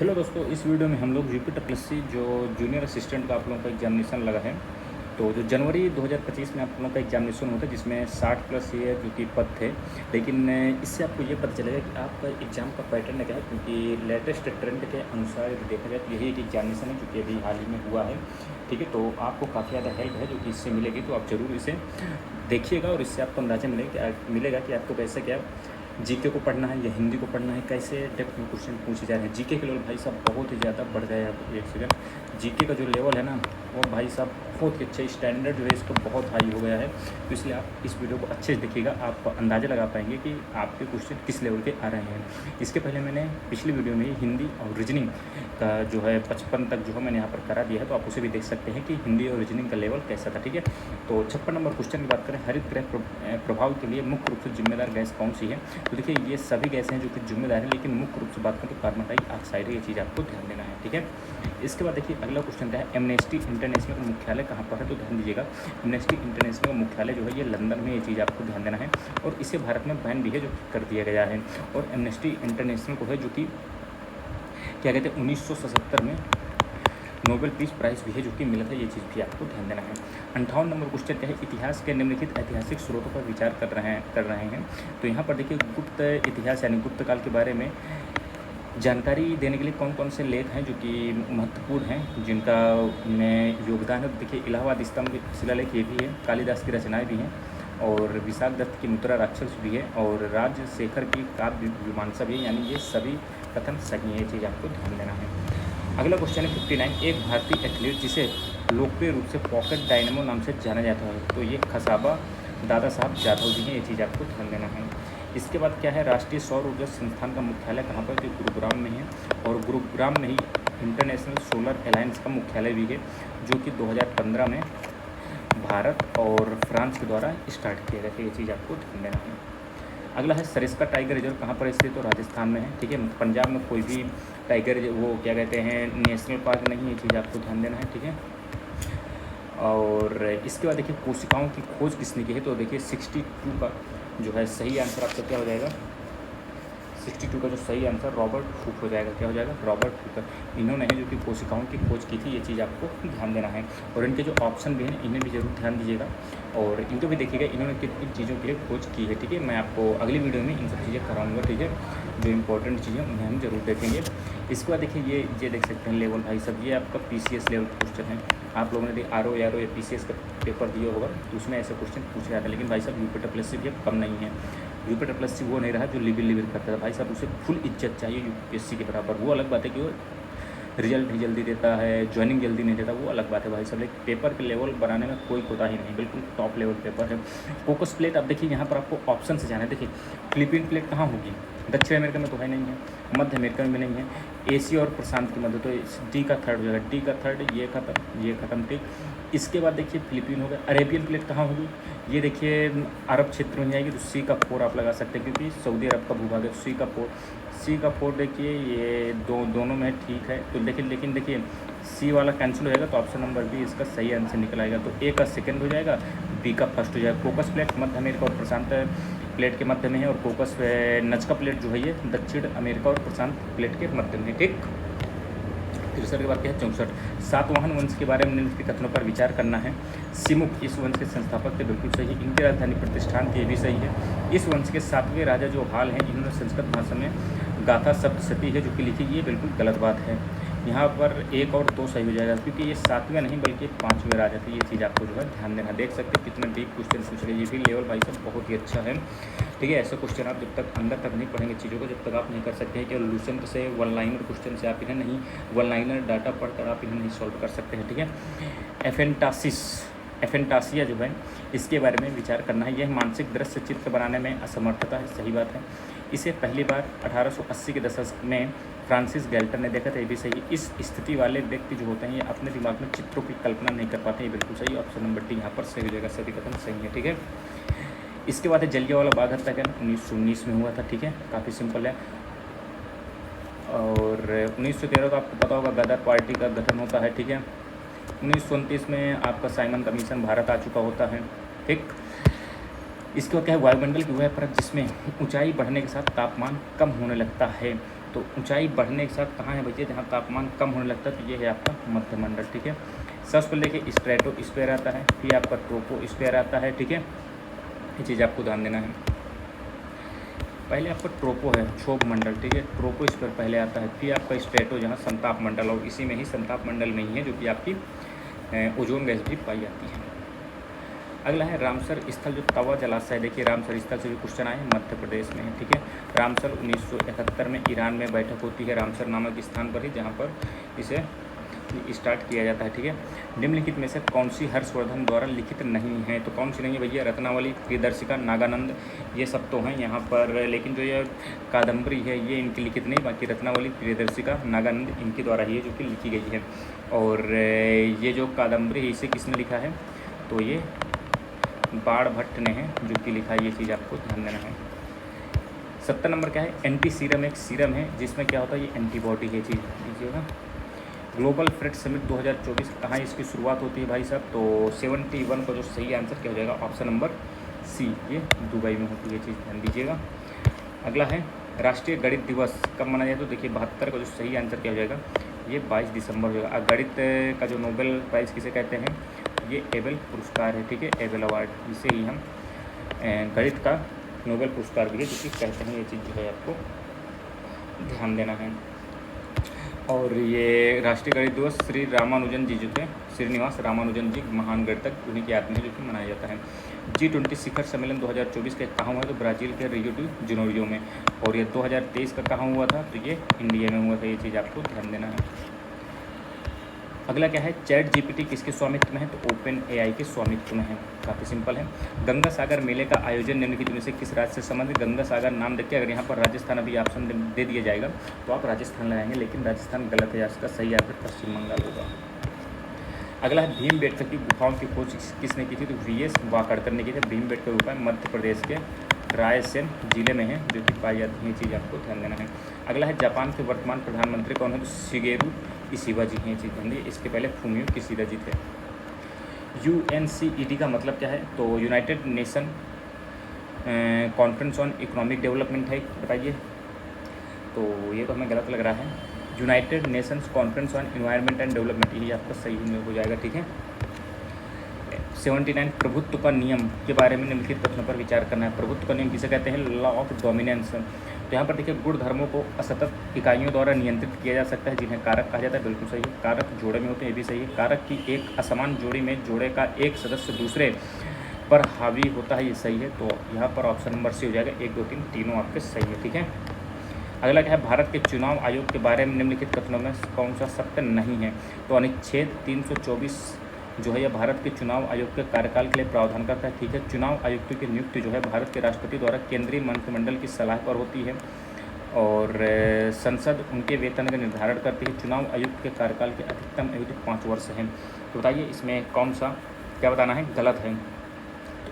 Hello दोस्तों, इस video में हम लोग यूपी ट्रिपल जो जूनियर असिस्टेंट का आप लोगों का एग्जामिनेशन लगा है। तो जो जनवरी 2025 में आप लोगों का एग्जामिनेशन होता है जिसमें 60 प्लस ये जो कि पद थे। लेकिन इससे आपको ये पता चलेगा कि आपका एग्ज़ाम का पैटर्न क्या है, क्योंकि लेटेस्ट ट्रेंड के अनुसार यदि देखा जाए तो यही एक एग्जामिनेशन है जो कि अभी हाल ही में हुआ है। ठीक है, तो आपको काफ़ी ज़्यादा हेल्प है जो कि इससे मिलेगी, तो आप ज़रूर इसे देखिएगा और इससे आपको अंदाज़ा मिलेगा कि आपको कैसे क्या जीके को पढ़ना है या हिंदी को पढ़ना है, कैसे डेप्थ में क्वेश्चन पूछे जा रहे हैं। जीके के लेवल भाई साहब बहुत ही ज़्यादा बढ़ गया है। एक सेकंड, जीके का जो लेवल है ना वो भाई साहब बहुत ही अच्छा स्टैंडर्ड जो है इसको बहुत हाई हो गया है। तो इसलिए आप इस वीडियो को अच्छे से देखिएगा, आप अंदाज़ा लगा पाएंगे कि आपके क्वेश्चन किस लेवल के आ रहे हैं। इसके पहले मैंने पिछली वीडियो में हिंदी और रीजनिंग का जो है 55 तक जो है मैंने यहाँ पर करा दिया है, तो आप उसे भी देख सकते हैं कि हिंदी और रीजनिंग का लेवल कैसा था। ठीक है, तो 56 नंबर क्वेश्चन की बात करें, हरित गृह प्रभाव के लिए मुख्य रूप से जिम्मेदार गैस कौन सी है। तो देखिए ये सभी गैसें हैं जो कि जिम्मेदार हैं, लेकिन मुख्य रूप से बात करें तो कार्बन डाइऑक्साइड है, ये चीज़ आपको ध्यान देना है। ठीक है, इसके बाद देखिए अगला क्वेश्चन है, एमनेस्टी इंटरनेशनल का मुख्यालय कहाँ पर है। तो ध्यान दीजिएगा, एमनेस्टी इंटरनेशनल का मुख्यालय जो है ये लंदन में, ये चीज़ आपको ध्यान देना है। और इसे भारत में बैन भी है जो कर दिया गया है। और एमनेस्टी इंटरनेशनल को है जो कि क्या कहते हैं 1977 में नोबेल पीस प्राइज़ भी है जो कि मिला था, ये चीज़ भी आपको ध्यान देना है। 58 नंबर क्वेश्चन क्या है, इतिहास के निम्नलिखित ऐतिहासिक स्रोतों पर विचार कर रहे हैं। तो यहाँ पर देखिए गुप्त इतिहास यानी गुप्त काल के बारे में जानकारी देने के लिए कौन कौन से लेख हैं जो कि महत्वपूर्ण हैं, जिनका में योगदान है। देखिए इलाहाबाद स्तंभ शिलालेख ये भी है, कालिदास की रचनाएँ भी हैं, और विशाख दत्त की मुद्रा राक्षस भी है, और राजशेखर की काव्य मीमांसा भी है। यानी ये सभी कथन सही है, ये चीज़ आपको ध्यान देना है। अगला क्वेश्चन है 59, एक भारतीय एथलीट जिसे लोकप्रिय रूप से पॉकेट डायनेमो नाम से जाना जाता है। तो ये खसाबा दादा साहब जाधव जी हैं, ये चीज़ आपको ध्यान देना है। इसके बाद क्या है, राष्ट्रीय सौर ऊर्जा संस्थान का मुख्यालय कहाँ पर, तो गुरुग्राम में है। और गुरुग्राम में ही इंटरनेशनल सोलर अलायंस का मुख्यालय भी है, जो कि 2015 में भारत और फ्रांस के द्वारा स्टार्ट किया गया था, ये चीज़ आपको ध्यान देना है। अगला है सरिस्का टाइगर रिजर्व कहाँ पर स्थित, तो राजस्थान में है। ठीक है, पंजाब में कोई भी टाइगर वो क्या कहते हैं नेशनल पार्क नहीं है, ये चीज़ आपको ध्यान देना है। ठीक है, और इसके बाद देखिए कोशिकाओं की खोज किसने की है। तो देखिए 62 का जो है सही आंसर आपका क्या हो जाएगा, 62 का जो सही आंसर रॉबर्ट हुक हो जाएगा। क्या हो जाएगा, रॉबर्ट हुक। इन्होंने है जो कि कोशिकाओं की खोज की थी, ये चीज़ आपको ध्यान देना है। और इनके जो ऑप्शन भी हैं इन्हें भी जरूर ध्यान दीजिएगा, और इनको भी देखिएगा इन्होंने किन किन चीज़ों के लिए खोज की है। ठीक है, मैं आपको अगली वीडियो में इन सब चीज़ें कराऊंगा। ठीक है, जो इंपॉर्टेंट चीज़ें उन्हें हम जरूर देखेंगे। इसके बाद देखिए ये देख सकते हैं लेवल भाई सब, ये आपका PCS लेवल क्वेश्चन है। आप लोगों ने RO या PCS का पेपर दिया होगा तो उसमें ऐसे क्वेश्चन पूछे जाते हैं, लेकिन भाई साहब यूपी ट्रिपल एस भी अब कम नहीं है। यूपी ट्रिपल एस वो नहीं रहा जो लिविल करता था। भाई साहब उसे फुल इज्जत चाहिए UPSC के बराबर। वो अलग बात है कि वो रिजल्ट भी जल्दी देता है, ज्वाइनिंग जल्दी नहीं देता, वो अलग बात है भाई साहब, लेकिन पेपर के लेवल बनाने में कोई कोताही नहीं, बिल्कुल टॉप लेवल पेपर है। फोकस प्लेट अब देखिए यहाँ पर आपको ऑप्शन से जाना है। देखिए फिलीपीन प्लेट कहाँ होगी, दक्षिण अमेरिका में तो है नहीं है, मध्य अमेरिका में भी नहीं है, एशिया और प्रशांत के मध्य, तो D का थर्ड हो जाएगा, D का थर्ड, ये खत्म। ठीक, इसके बाद देखिए फिलीपीन हो गया। अरेबियन प्लेट कहाँ होगी, ये देखिए अरब क्षेत्र में जाएगी, तो C का 4 आप लगा सकते हैं, क्योंकि सऊदी अरब का भूभाग है। C का 4 देखिए ये दोनों में ठीक है। तो लेकिन देखिए C वाला कैंसिल हो जाएगा, तो ऑप्शन नंबर B इसका सही आंसर निकल आएगा। तो A का सेकंड हो जाएगा, B का फर्स्ट हो जाएगा। कोकस प्लेट मध्य अमेरिका और प्रशांत प्लेट के मध्य में है, और कोकस नजका प्लेट जो है ये दक्षिण अमेरिका और प्रशांत प्लेट के मध्य में है। ठीक, तिरसठ के बाद क्या है 64, सातवाहन वंश के बारे में निम्नलिखित कथनों पर विचार करना है। सिमुक इस वंश के संस्थापक थे, बिल्कुल सही है। इनकी राजधानी प्रतिष्ठान थी, ये भी सही है। इस वंश के 7वें राजा जो हाल हैं, इन्होंने संस्कृत भाषा में गाथा सप्तशती है जो कि लिखी, ये बिल्कुल गलत बात है। यहाँ पर 1 और 2 सही हो जाएगा, क्योंकि ये 7वें नहीं बल्कि 5वें राजा थे, ये चीज़ आपको जो है ध्यान देना। देख सकते हैं कितने डीप क्वेश्चन पूछ रहे हैं, ये भी लेवल भाई साहब बहुत ही अच्छा है। ठीक है, ऐसे क्वेश्चन आप जब तक अंदर तक नहीं पढ़ेंगे चीज़ों को, जब तक आप नहीं कर सकते हैं कि लूसेंट से वन लाइनर क्वेश्चन से आप इन्हें नहीं, वन लाइनर डाटा पढ़कर आप इन्हें नहीं सॉल्व कर सकते हैं। ठीक है, एफेंटासिया जो है इसके बारे में विचार करना है। यह मानसिक दृश्य चित्र बनाने में असमर्थता है, सही बात है। इसे पहली बार 1880 के दशक में फ्रांसिस गैल्टर ने देखा था, ये भी सही। इस स्थिति वाले व्यक्ति जो होते हैं ये अपने दिमाग में चित्रों की कल्पना नहीं कर पाते, ये बिल्कुल सही। ऑप्शन नंबर D यहाँ पर सही हो जाएगा, सभी कथन सही है। ठीक है, इसके बाद है जलियांवाला बाग हत्याकांड 1919 में हुआ था। ठीक है, काफ़ी सिंपल है। और 1913 को आपको पता होगा गदर पार्टी का गठन होता है। ठीक है, 1929 में आपका साइमन कमीशन भारत आ चुका होता है। ठीक, इसके बाद क्या है, वायुमंडल की वह परत जिसमें ऊंचाई बढ़ने के साथ तापमान कम होने लगता है, तो ऊंचाई बढ़ने के साथ कहाँ है भैया, जहाँ तापमान कम होने लगता है, तो ये है आपका मध्यमंडल। ठीक है, सबसे पहले देखिए स्ट्रेटोस्फीयर आता है, फिर आपका ट्रोपोस्फीयर आता है। ठीक है, ये चीज़ आपको ध्यान देना है। पहले आपका ट्रोपो है, क्षोभ मंडल। ठीक है, ट्रोपोस्फीयर पहले आता है, फिर आपका स्ट्रेटो जहाँ संताप मंडल, और इसी में ही संताप मंडल में ही है जो कि आपकी ओजोन गैस भी पाई जाती है। अगला है रामसर स्थल, जो तवा जलाशय। देखिए रामसर स्थल से भी क्वेश्चन आए, मध्य प्रदेश में है। ठीक है, रामसर 1971 में ईरान में बैठक होती है रामसर नामक स्थान पर ही, जहाँ पर इसे स्टार्ट किया जाता है। ठीक है, निम्नलिखित में से कौन सी हर्षवर्धन द्वारा लिखित नहीं है, तो कौन सी नहीं है भैया, रत्नावली, प्रियदर्शिका, नागानंद, ये सब तो हैं यहाँ पर, लेकिन जो ये कादम्बरी है ये इनकी लिखित नहीं, बाकी रत्नावली, प्रियदर्शिका, नागानंद इनके द्वारा ही है जो कि लिखी गई है। और ये जो कादम्बरी है इसे किसने लिखा है, तो ये बाण भट्ट ने है जो कि लिखा है, ये चीज़ आपको ध्यान देना है। 70 नंबर क्या है, एंटी सीरम एक सीरम है जिसमें क्या होता है, ये एंटीबॉडी है, चीज़ लीजिएगा। ग्लोबल फ्रेट समिट 2024 कहाँ इसकी शुरुआत होती है भाई साहब, तो 71 का जो सही आंसर क्या हो जाएगा, ऑप्शन नंबर सी, ये दुबई में होती है, चीज़ ध्यान दीजिएगा। अगला है राष्ट्रीय गणित दिवस कब मनाया जाए, तो देखिए 72 का जो सही आंसर क्या हो जाएगा, ये 22 दिसंबर हो जाएगा। गणित का जो नोबेल प्राइज़ किसे कहते हैं, ये एबेल पुरस्कार है। ठीक है, एबेल अवार्ड, इसे ही हम गणित का नोबेल पुरस्कार भी है जो कि कहते हैं, ये चीज़ जो है आपको ध्यान देना है। और ये राष्ट्रीय गणित दिवस श्री रामानुजन जी जो थे, श्रीनिवास रामानुजन जी, महान गणितज्ञ, उन्हीं की याद में जो कि मनाया जाता है। G20 शिखर सम्मेलन 2024 का कहाँ हुआ, तो ब्राज़ील के रियो डी जनेरियो में। और ये 2023 का कहाँ हुआ था, तो ये इंडिया में हुआ था, ये चीज़ आपको ध्यान देना है। अगला क्या है, चैट जीपीटी किसके स्वामित्व में है, तो ओपन एआई के स्वामित्व में है, काफ़ी सिंपल है। गंगा सागर मेले का आयोजन निम्नलिखित में से किस राज्य से संबंधित, गंगा सागर नाम देख के अगर यहाँ पर राजस्थान अभी ऑप्शन दे दिया जाएगा तो आप राजस्थान लगाएंगे, लेकिन राजस्थान गलत है, इसका सही आंसर पश्चिम बंगाल होगा। अगला है भीमबेटका की गुफाओं की खोज किसने की थी, तो वीएस वाकड़कर ने की थी। भीमबेटका गुफा मध्य प्रदेश के रायसेन जिले में है जो कि पाई जाती है, चीज़ आपको ध्यान देना है। अगला है जापान के वर्तमान प्रधानमंत्री कौन है, तो शिगेरू इशिबा जी हैं, चीज़ ध्यान दी। इसके पहले फूमियो किशिदा जी थे। UNCED का मतलब क्या है, तो United nation conference on economic development है, बताइए, तो ये तो हमें गलत लग रहा है। United Nations conference on environment and development, ये आपका सही में हो जाएगा। ठीक है, 79 प्रभुत्व का नियम के बारे में निम्नलिखित कथनों पर विचार करना है। प्रभुत्व का नियम किसे कहते हैं, लॉ ऑफ डोमिनेंस। तो यहाँ पर देखिए गुण धर्मों को असतत इकाइयों द्वारा नियंत्रित किया जा सकता है जिन्हें कारक कहा जाता है, बिल्कुल सही है। कारक जोड़े में होते हैं, ये भी सही है। कारक की एक असमान जोड़ी में जोड़े का एक सदस्य दूसरे पर हावी होता है, ये सही है। तो यहाँ पर ऑप्शन नंबर सी हो जाएगा, 1 2 3 तीनों आपके सही है। ठीक है, अगला क्या है, भारत के चुनाव आयोग के बारे में निम्नलिखित कथनों में कौन सा सत्य नहीं है, तो अनुच्छेद 324 जो है यह भारत के चुनाव आयोग के कार्यकाल के लिए प्रावधान करता है। ठीक है, चुनाव आयुक्तों की नियुक्ति जो है भारत के राष्ट्रपति द्वारा केंद्रीय मंत्रिमंडल की सलाह पर होती है और संसद उनके वेतन का निर्धारण करती है। चुनाव आयुक्त के कार्यकाल की अधिकतम अवधि 5 वर्ष है। तो बताइए इसमें कौन सा क्या बताना है, गलत है।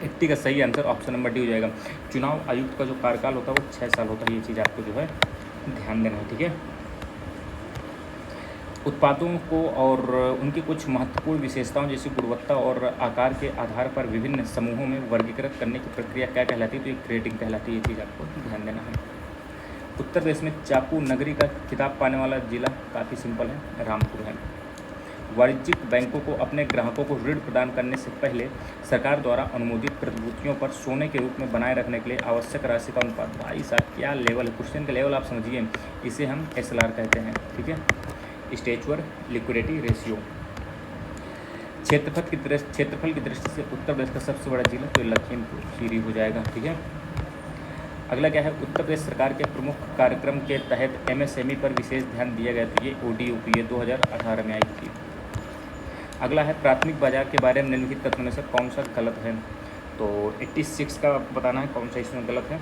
80 का सही आंसर ऑप्शन नंबर डी हो जाएगा। चुनाव आयुक्त का जो कार्यकाल होता है वो 6 साल होता है, ये चीज़ आपको जो है ध्यान देना है। ठीक है, उत्पादों को और उनकी कुछ महत्वपूर्ण विशेषताओं जैसे गुणवत्ता और आकार के आधार पर विभिन्न समूहों में वर्गीकृत करने की प्रक्रिया क्या कहलाती है, तो ये ग्रेडिंग कहलाती है, ये चीज़ आपको ध्यान देना है। उत्तर प्रदेश में चाकू नगरी का खिताब पाने वाला जिला काफ़ी सिंपल है, रामपुर है। वाणिज्यिक बैंकों को अपने ग्राहकों को ऋण प्रदान करने से पहले सरकार द्वारा अनुमोदित प्रतिभूतियों पर सोने के रूप में बनाए रखने के लिए आवश्यक राशि का अनुपात, भाई साहब क्या लेवल है, क्वेश्चन का लेवल आप समझिए, इसे हम SLR कहते हैं। ठीक है, स्टेचुअर लिक्विडिटी रेशियो। क्षेत्रफल की दृष्टि से उत्तर प्रदेश का सबसे बड़ा जिला तो लखीमपुर खीरी हो जाएगा। ठीक है, अगला क्या है, उत्तर प्रदेश सरकार के प्रमुख कार्यक्रम के तहत MSME पर विशेष ध्यान दिया गया, तो ये ODOP 2018 में आई थी। अगला है प्राथमिक बाजार के बारे में निम्नलिखित कथनों में से कौन सा गलत है, तो 86 का बताना है कौन सा इसमें गलत है।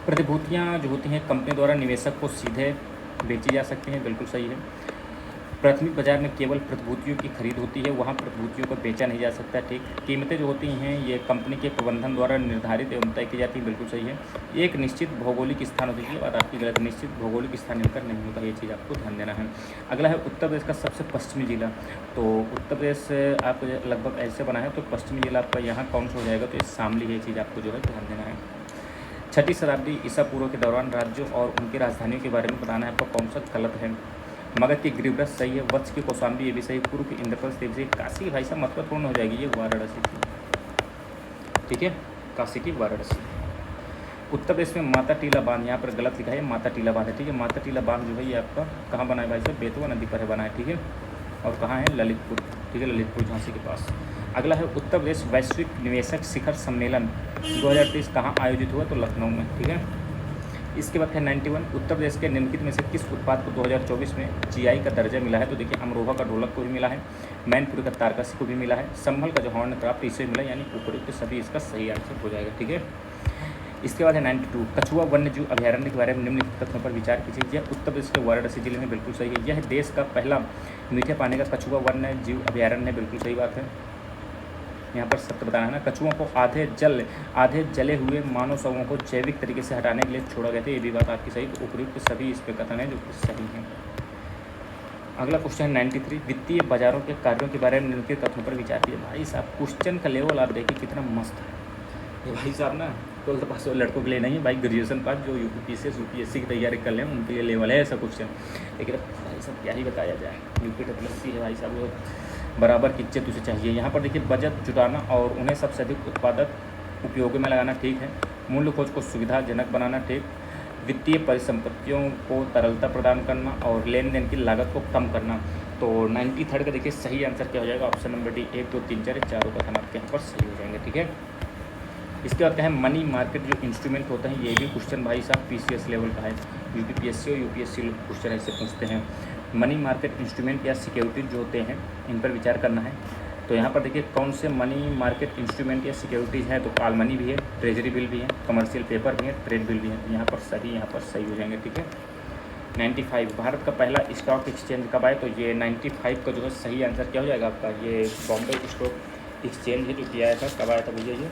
प्रतिभूतियाँ जो होती हैं कंपनी द्वारा निवेशक को सीधे बेची जा सकती हैं, बिल्कुल सही है। प्राथमिक बाजार में केवल प्रतिभूतियों की खरीद होती है, वहाँ प्रतिभूतियों को बेचा नहीं जा सकता। ठीक, कीमतें जो होती हैं ये कंपनी के प्रबंधन द्वारा निर्धारित एवं तय की जाती है, बिल्कुल सही है। एक निश्चित भौगोलिक स्थान होती है, ये बात आपकी गलत, निश्चित भौगोलिक स्थान मिलकर नहीं होता, ये चीज़ आपको ध्यान देना है। अगला है उत्तर प्रदेश का सबसे पश्चिमी जिला, तो उत्तर प्रदेश आप लगभग ऐसे बना है तो पश्चिमी जिला आपका यहाँ कौन सा हो जाएगा, तो ये शामली है, ये चीज़ आपको जो है ध्यान देना है। छठी शताब्दी ईसा पूर्व के दौरान राज्यों और उनकी राजधानियों के बारे में बताना है आपको कौन सा गलत है। मगध की गिरिव्रत सही है, वत्स की कौशाम्बी ये भी सही, पूर्व की इंद्रप्रस्थ ये भी सही, काशी भाई साहब महत्वपूर्ण हो जाएगी ये वाराणसी की, ठीक है, काशी की वाराणसी। उत्तर प्रदेश में माता टीला बांध, यहाँ पर गलत लिखा है, माता टीला बांध है, ठीक है। माता टीला बांध जो है ये आपका कहाँ बना है भाई साहब, बेतवा नदी पर है बना है, ठीक है। और कहाँ है, ललितपुर, ठीक है, ललितपुर झांसी के पास। अगला है उत्तर प्रदेश वैश्विक निवेशक शिखर सम्मेलन 2023 कहाँ आयोजित हुआ, तो लखनऊ में, ठीक है। इसके बाद है 91, उत्तर प्रदेश के निम्नलिखित में से किस उत्पाद को 2024 में जीआई का दर्जा मिला है, तो देखिए अमरोहा का ढोलक को भी मिला है, मैनपुरी का तारकसी को भी मिला है, संभल का जो हॉर्न क्राफ्ट इसे मिला, यानी उपयुक्त सभी इसका सही आंसर हो जाएगा, ठीक है। इसके बाद है 92, कछुआ वन्य जीव अभयारण्य के बारे में निम्नलिखित तथ्यों पर विचार कीजिए। यह उत्तर प्रदेश के वाराणसी जिले में बिल्कुल सही है। यह देश का पहला मीठे पानी का कछुआ वन्य जीव अभयारण्य, बिल्कुल सही बात है। यहाँ पर सत्य बताना है ना। कछुओं को आधे जले हुए मानव शवों को जैविक तरीके से हटाने के लिए छोड़ा गया था, ये भी बात आपकी सही। तो उपयुक्त सभी इस पे कथन है जो कि सही है। अगला क्वेश्चन है 93, वित्तीय बाजारों के कार्यों के बारे में निम्नलिखित तथ्यों पर विचार कीजिए। भाई साहब क्वेश्चन का लेवल आप देखिए कितना मस्त है ये भाई साहब ना, 12th पास लड़कों के लिए नहीं है भाई, ग्रेजुएशन पास जो यूपीएससी की तैयारी कर लें उनके लिए लेवल है ऐसा क्वेश्चन। लेकिन भाई साहब क्या ही बताया जाए, यूपीएससी है भाई साहब, वो बराबर की इज्जत उसे चाहिए। यहाँ पर देखिए बजट जुटाना और उन्हें सबसे अधिक उत्पादक उपयोग में लगाना, ठीक है। मूल्य खोज को सुविधाजनक बनाना, ठीक। वित्तीय परिसंपत्तियों को तरलता प्रदान करना और लेन देन की लागत को कम करना। तो 93 का देखिए सही आंसर क्या हो जाएगा, ऑप्शन नंबर डी। 1 2 3 4 चारों कथन आपके यहाँ पर सही हो जाएंगे, ठीक है। इसके बाद क्या है, मनी मार्केट जो इंस्ट्रूमेंट होता है, ये भी क्वेश्चन भाई साहब पीसीएस लेवल का है, यूपीपीएससी और यूपीएससी क्वेश्चन ऐसे पूछते हैं। मनी मार्केट इंस्ट्रूमेंट या सिक्योरिटीज जो होते हैं इन पर विचार करना है। तो यहाँ पर देखिए कौन से मनी मार्केट इंस्ट्रूमेंट या सिक्योरिटीज़ हैं, तो कॉल मनी भी है, ट्रेजरी बिल भी है, कमर्शियल पेपर भी है, ट्रेड बिल भी है। यहाँ पर सही हो जाएंगे, ठीक है। 95, भारत का पहला स्टॉक एक्सचेंज कब आया, तो ये 95 का जो है सही आंसर क्या हो जाएगा आपका, ये बॉम्बे स्टॉक एक्सचेंज है जो कि आया था, कब आया था भैया ये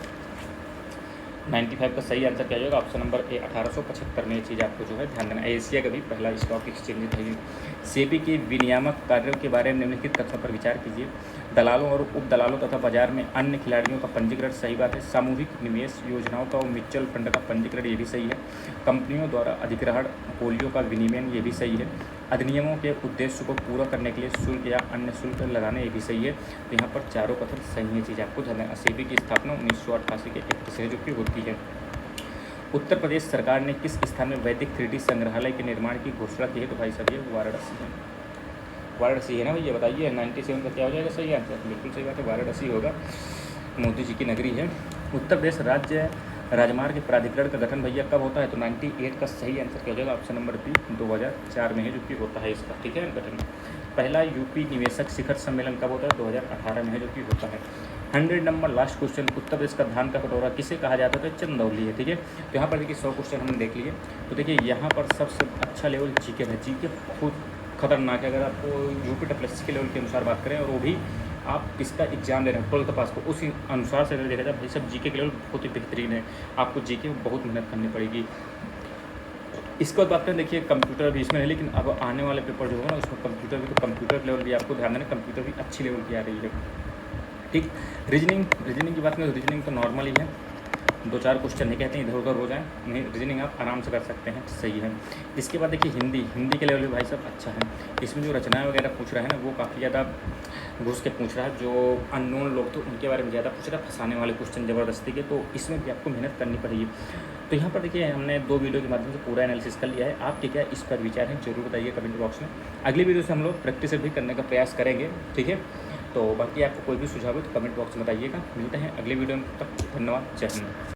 95 का सही आंसर क्या हो जाएगा, ऑप्शन नंबर ए 1875 में। ये चीज़ आपको जो है ध्यान देना, एशिया का भी पहला स्टॉक एक्सचेंज था ये। सेबी के विनियामक कार्यों के बारे में निम्नलिखित तथ्यों पर विचार कीजिए। दलालों और उप दलालों तथा बाजार में अन्य खिलाड़ियों का पंजीकरण, सही बात है। सामूहिक निवेश योजनाओं का और म्यूचुअल फंड का पंजीकरण, ये भी सही है। कंपनियों द्वारा अधिग्रहण पोलियो का विनियमन, ये भी सही है। अधिनियमों के उद्देश्य को पूरा करने के लिए शुल्क या अन्य शुल्क लगाने, ये भी सही है। तो यहाँ पर चारों कथन सही है, चीज़ आपको ध्यान देना। सेबी की स्थापना 1988 के एक्ट से जो कि होती है। उत्तर प्रदेश सरकार ने किस स्थान में वैदिक 3D संग्रहालय के निर्माण की घोषणा की है, तो भाई साहब ये वाराणसी है। वाराणसी है ना भैया, बताइए 97 का क्या हो जाएगा सही आंसर, बिल्कुल सही बात है, वाराणसी होगा, मोदी जी की नगरी है। उत्तर प्रदेश राज्य राजमार्ग प्राधिकरण का गठन भैया कब होता है, तो 98 का सही आंसर क्या हो जाएगा, ऑप्शन नंबर बी 2004 में है जो कि होता है इसका, ठीक है, गठन। पहला यूपी निवेशक शिखर सम्मेलन कब होता है, 2018 में है जो कि होता है। 100 number last question, Uttar Pradesh का धान का कटोरा किसे कहा जाता है, तो चंदौली है, ठीक है। तो यहाँ पर देखिए 100 क्वेश्चन हमने देख लिए। तो देखिए यहाँ पर सबसे अच्छा लेवल जीके है, जीके बहुत खतरनाक है। अगर आपको यूपी डब्ल्यूएससी के लेवल के अनुसार बात करें और वो भी आप इसका एग्जाम दे रहे हैं 12th पास को, उस अनुसार से अगर देखा जाए भाई सब जीके के लेवल बहुत ही बेहतरीन है। आपको जीके में बहुत मेहनत करनी पड़ेगी। इसके बाद बात करें, देखिए कंप्यूटर भी इसमें है, लेकिन अब आने वाले पेपर जो होगा ना उसमें कंप्यूटर भी, तो कंप्यूटर लेवल भी आपको ध्यान देना, कंप्यूटर भी अच्छी लेवल की आ रही है, ठीक। रीजनिंग की बात करें तो रीजनिंग तो नॉर्मल ही है, 2-4 क्वेश्चन नहीं कहते हैं इधर उधर हो जाए, नहीं रीजनिंग आप आराम से कर सकते हैं, सही है। इसके बाद देखिए हिंदी के लेवल भी भाई साहब अच्छा है। इसमें जो रचनाएं वगैरह पूछ रहा है ना वो काफ़ी ज़्यादा घुस के पूछ रहा है, जो अननोन लोग तो उनके बारे में ज़्यादा पूछ रहा है, फंसाने वाले क्वेश्चन ज़बरदस्ती के, तो इसमें भी आपको मेहनत करनी पड़ेगी। तो यहाँ पर देखिए हमने 2 वीडियो के माध्यम से पूरा एनालिसिस कर लिया है। आपके क्या इस पर विचार हैं जरूर बताइए कमेंट बॉक्स में। अगली वीडियो से हम लोग प्रैक्टिस भी करने का प्रयास करेंगे, ठीक है। तो बाकी आपको कोई भी सुझाव हो तो कमेंट बॉक्स में बताइएगा। मिलते हैं अगले वीडियो में, तब धन्यवाद, जय हिंद।